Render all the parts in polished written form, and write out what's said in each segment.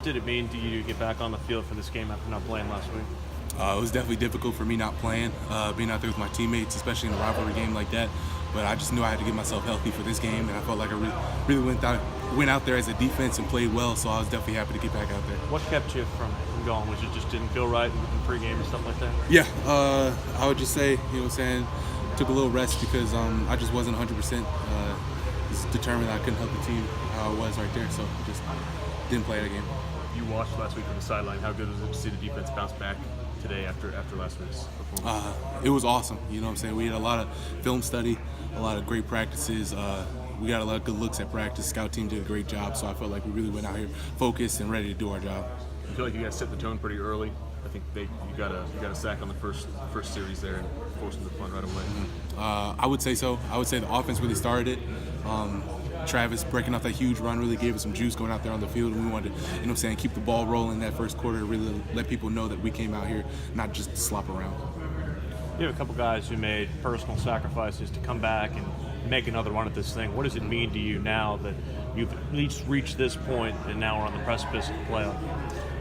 Did it mean to you to get back on the field for this game after not playing last week? It was definitely difficult for me not playing, being out there with my teammates, especially in a rivalry game like that. But I just knew I had to get myself healthy for this game, and I felt like I really went out there as a defense and played well, so I was definitely happy to get back out there. What kept you from going? Was it just didn't feel right in pregame and stuff like that? Yeah, I would just say, you know what I'm saying, took a little rest because I just wasn't 100%. Was determined I couldn't help the team how I was right there, so just didn't play the game. You watched last week from the sideline. How good was it to see the defense bounce back today after last week's performance? It was awesome. You know what I'm saying? We had a lot of film study, a lot of great practices. We got a lot of good looks at practice. Scout team did a great job, so I felt like we really went out here focused and ready to do our job. I feel like you guys set the tone pretty early. I think you got a sack on the first series there and forced them to punt right away. Mm-hmm. I would say so. I would say the offense really started it. Travis breaking off that huge run really gave us some juice going out there on the field, and we wanted to, you know what I'm saying, keep the ball rolling that first quarter, really let people know that we came out here not just to slop around. You have a couple guys who made personal sacrifices to come back and make another run at this thing. What does it mean to you now that you've at least reached this point and now we're on the precipice of the playoff?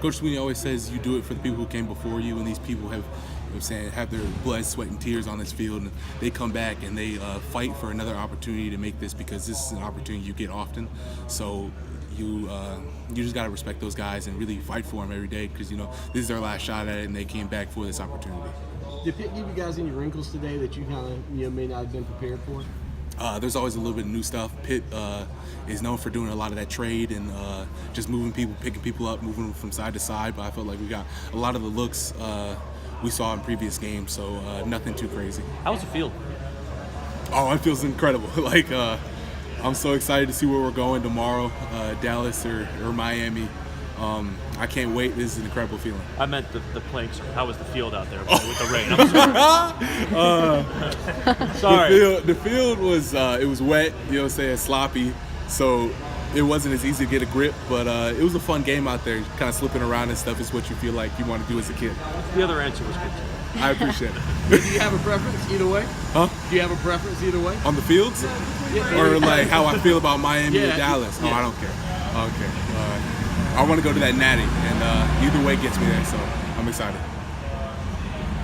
Coach Sweeney always says you do it for the people who came before you, and these people have, you know what I'm saying, have their blood, sweat, and tears on this field, and they come back and they fight for another opportunity to make this, because this is an opportunity you get often. So you just got to respect those guys and really fight for them every day, because, you know, this is their last shot at it, and they came back for this opportunity. Did Pitt give you guys any wrinkles today that you kind of may not have been prepared for? There's always a little bit of new stuff. Pitt is known for doing a lot of that trade and just moving people, picking people up, moving them from side to side. But I felt like we got a lot of the looks we saw in previous games, so nothing too crazy. How was it feel? Oh, it feels incredible. Like I'm so excited to see where we're going tomorrow, Dallas or Miami. I can't wait. This is an incredible feeling. I meant the playing. How was the field out there with the rain? I'm sorry. The field was it was wet. You know what I'm saying, sloppy. So it wasn't as easy to get a grip, but it was a fun game out there. Kind of slipping around and stuff is what you feel like you want to do as a kid. The other answer was good too. I appreciate it. Do you have a preference either way? Huh? Do you have a preference either way? On the fields? Or like how I feel about Miami or Dallas? Yeah. Oh, I don't care. Okay. I want to go to that natty, and either way gets me there, so I'm excited.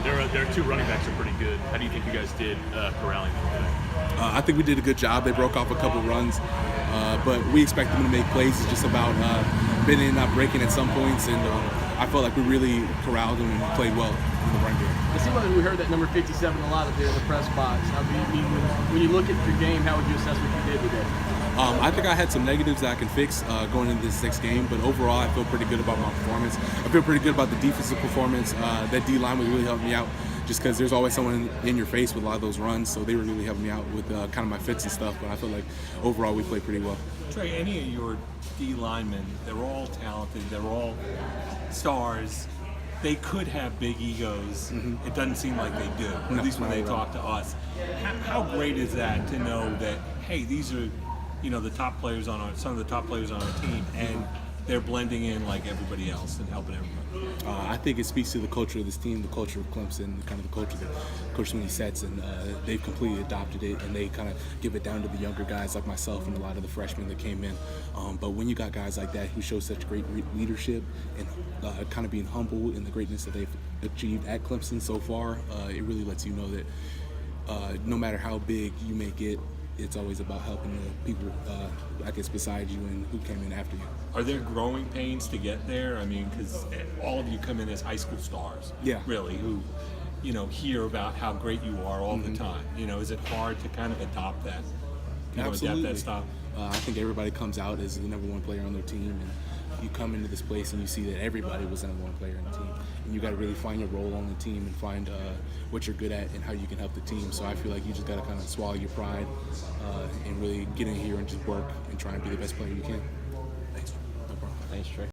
Their two running backs are pretty good. How do you think you guys did corralling them today? I think we did a good job. They broke off a couple runs, but we expect them to make plays. It's just about bending and not breaking at some points, and I felt like we really corralled them and played well in the run game. It seemed like we heard that number 57 a lot up there in the press box. When you look at your game, how would you assess what you did today? I think I had some negatives that I can fix going into this next game, but overall I feel pretty good about my performance. I feel pretty good about the defensive performance. That D-line was really helping me out just because there's always someone in your face with a lot of those runs, so they were really helping me out with kind of my fits and stuff, but I feel like overall we played pretty well. Trey, any of your D linemen, they're all talented, they're all stars. They could have big egos. Mm-hmm. It doesn't seem like they do, at least when they talk to us. How great is that to know that, hey, these are, you know, the top players on some of the top players on our team, and they're blending in like everybody else and helping everybody? I think it speaks to the culture of this team, the culture of Clemson, kind of the culture that Coach Sweeney sets, and they've completely adopted it, and they kind of give it down to the younger guys like myself and a lot of the freshmen that came in. But when you got guys like that who show such great leadership and kind of being humble in the greatness that they've achieved at Clemson so far, it really lets you know that no matter how big you may get, it's always about helping the people, I guess, beside you and who came in after you. Are there growing pains to get there? I mean, because all of you come in as high school stars, really, who, you know, hear about how great you are all the time. You know, is it hard to kind of adopt that? Absolutely. Adapt that style? I think everybody comes out as the number one player on their team, and you come into this place and you see that everybody was the number one player on the team, and you got to really find your role on the team and find what you're good at and how you can help the team. So I feel like you just got to kind of swallow your pride and really get in here and just work and try and be the best player you can. Thanks. No problem. Thanks, Trey.